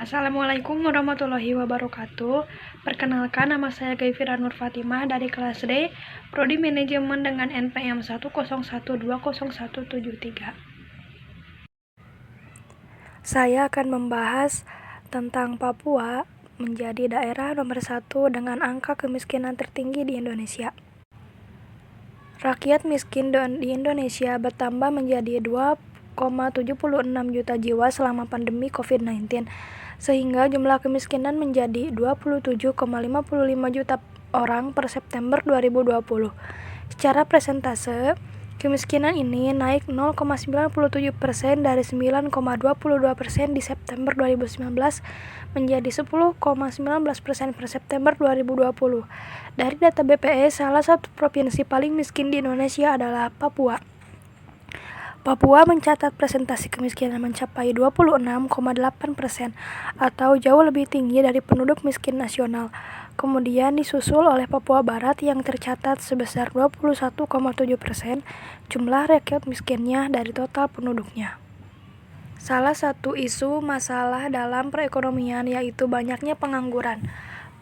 Assalamualaikum warahmatullahi wabarakatuh. Perkenalkan, nama saya Gayfira Nur Fatimah dari kelas D, Prodi Manajemen dengan NPM 101200173. Saya akan membahas tentang Papua menjadi daerah nomor 1 dengan angka kemiskinan tertinggi di Indonesia. Rakyat miskin di Indonesia bertambah menjadi 2,76 juta jiwa selama pandemi COVID-19, sehingga jumlah kemiskinan menjadi 27,55 juta orang per September 2020. Secara persentase, kemiskinan ini naik 0,97% dari 9,22% di September 2019 menjadi 10,19% per September 2020. Dari data BPS, salah satu provinsi paling miskin di Indonesia adalah Papua. Papua mencatat presentasi kemiskinan mencapai 26,8% atau jauh lebih tinggi dari penduduk miskin nasional. Kemudian disusul oleh Papua Barat yang tercatat sebesar 21,7% jumlah rakyat miskinnya dari total penduduknya. Salah satu isu masalah dalam perekonomian yaitu banyaknya pengangguran.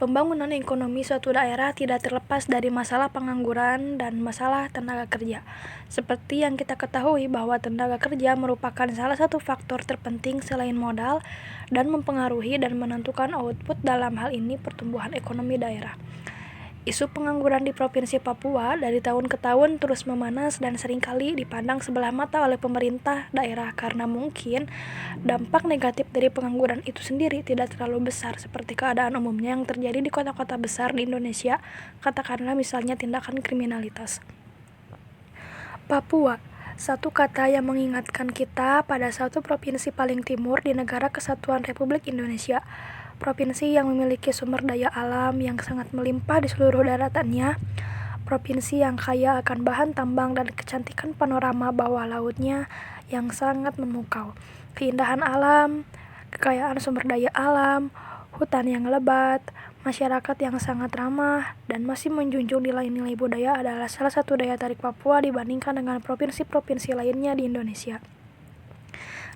Pembangunan ekonomi suatu daerah tidak terlepas dari masalah pengangguran dan masalah tenaga kerja. Seperti yang kita ketahui bahwa tenaga kerja merupakan salah satu faktor terpenting selain modal dan mempengaruhi dan menentukan output, dalam hal ini pertumbuhan ekonomi daerah. Isu pengangguran di Provinsi Papua dari tahun ke tahun terus memanas dan seringkali dipandang sebelah mata oleh pemerintah daerah karena mungkin dampak negatif dari pengangguran itu sendiri tidak terlalu besar seperti keadaan umumnya yang terjadi di kota-kota besar di Indonesia, katakanlah misalnya tindakan kriminalitas. Papua, satu kata yang mengingatkan kita pada satu provinsi paling timur di Negara Kesatuan Republik Indonesia. Provinsi yang memiliki sumber daya alam yang sangat melimpah di seluruh daratannya, provinsi yang kaya akan bahan tambang dan kecantikan panorama bawah lautnya yang sangat memukau, keindahan alam, kekayaan sumber daya alam, hutan yang lebat, masyarakat yang sangat ramah, dan masih menjunjung nilai-nilai budaya adalah salah satu daya tarik Papua dibandingkan dengan provinsi-provinsi lainnya di Indonesia.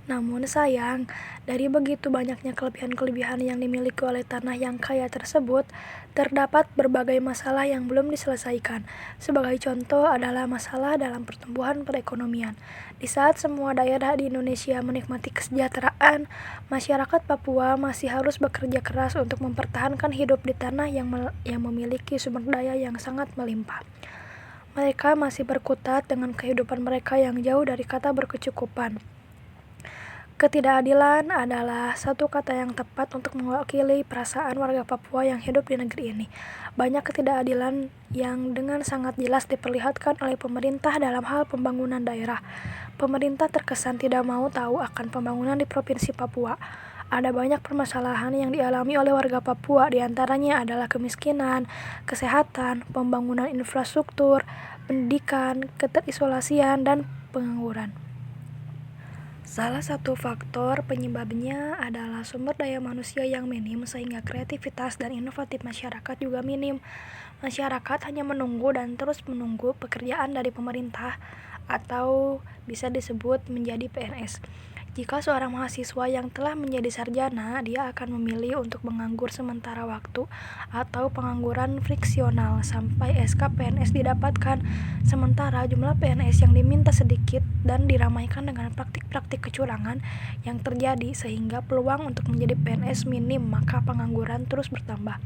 Namun sayang, dari begitu banyaknya kelebihan-kelebihan yang dimiliki oleh tanah yang kaya tersebut, terdapat berbagai masalah yang belum diselesaikan. Sebagai contoh adalah masalah dalam pertumbuhan perekonomian. Di saat semua daerah di Indonesia menikmati kesejahteraan, masyarakat Papua masih harus bekerja keras untuk mempertahankan hidup di tanah yang memiliki sumber daya yang sangat melimpah. Mereka masih berkutat dengan kehidupan mereka yang jauh dari kata berkecukupan. Ketidakadilan adalah satu kata yang tepat untuk mewakili perasaan warga Papua yang hidup di negeri ini. Banyak ketidakadilan yang dengan sangat jelas diperlihatkan oleh pemerintah dalam hal pembangunan daerah. Pemerintah terkesan tidak mau tahu akan pembangunan di Provinsi Papua. Ada banyak permasalahan yang dialami oleh warga Papua, diantaranya adalah kemiskinan, kesehatan, pembangunan infrastruktur, pendidikan, keterisolasian, dan pengangguran. Salah satu faktor penyebabnya adalah sumber daya manusia yang minim sehingga kreativitas dan inovatif masyarakat juga minim. Masyarakat hanya menunggu dan terus menunggu pekerjaan dari pemerintah atau bisa disebut menjadi PNS. Jika seorang mahasiswa yang telah menjadi sarjana, dia akan memilih untuk menganggur sementara waktu atau pengangguran friksional sampai SK PNS didapatkan. Sementara jumlah PNS yang diminta sedikit dan diramaikan dengan praktik-praktik kecurangan yang terjadi sehingga peluang untuk menjadi PNS minim, maka pengangguran terus bertambah.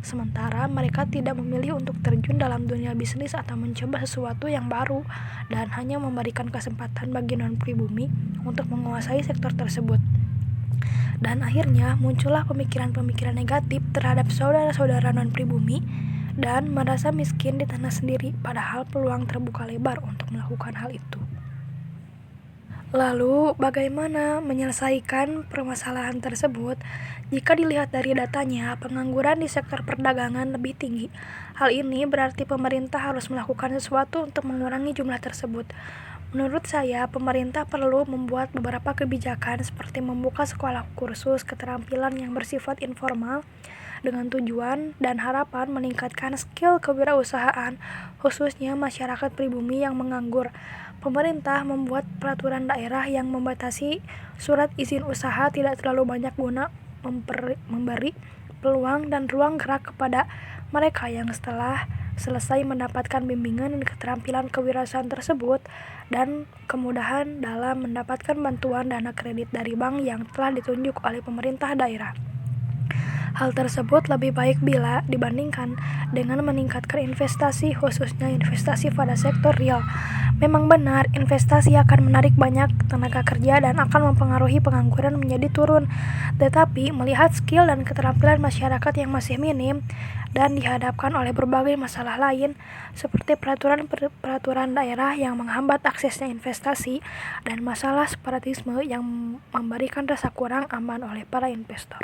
Sementara mereka tidak memilih untuk terjun dalam dunia bisnis atau mencoba sesuatu yang baru dan hanya memberikan kesempatan bagi non-pribumi untuk menguasai sektor tersebut. Dan akhirnya muncullah pemikiran-pemikiran negatif terhadap saudara-saudara non-pribumi dan merasa miskin di tanah sendiri, padahal peluang terbuka lebar untuk melakukan hal itu. Lalu, bagaimana menyelesaikan permasalahan tersebut? Jika dilihat dari datanya, pengangguran di sektor perdagangan lebih tinggi. Hal ini berarti pemerintah harus melakukan sesuatu untuk mengurangi jumlah tersebut. Menurut saya, pemerintah perlu membuat beberapa kebijakan seperti membuka sekolah kursus keterampilan yang bersifat informal dengan tujuan dan harapan meningkatkan skill kewirausahaan, khususnya masyarakat pribumi yang menganggur. Pemerintah membuat peraturan daerah yang membatasi surat izin usaha tidak terlalu banyak guna memberi peluang dan ruang gerak kepada mereka yang setelah selesai mendapatkan bimbingan dan keterampilan kewirausahaan tersebut dan kemudahan dalam mendapatkan bantuan dana kredit dari bank yang telah ditunjuk oleh pemerintah daerah. Hal tersebut lebih baik bila dibandingkan dengan meningkatkan investasi, khususnya investasi pada sektor real. Memang benar, investasi akan menarik banyak tenaga kerja dan akan mempengaruhi pengangguran menjadi turun. Tetapi, melihat skill dan keterampilan masyarakat yang masih minim dan dihadapkan oleh berbagai masalah lain, seperti peraturan daerah yang menghambat aksesnya investasi dan masalah separatisme yang memberikan rasa kurang aman oleh para investor.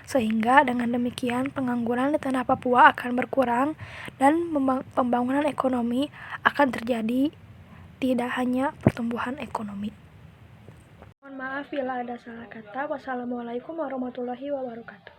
Sehingga dengan demikian pengangguran di tanah Papua akan berkurang dan pembangunan ekonomi akan terjadi, tidak hanya pertumbuhan ekonomi. Mohon maaf bila ada salah kata. Wassalamualaikum warahmatullahi wabarakatuh.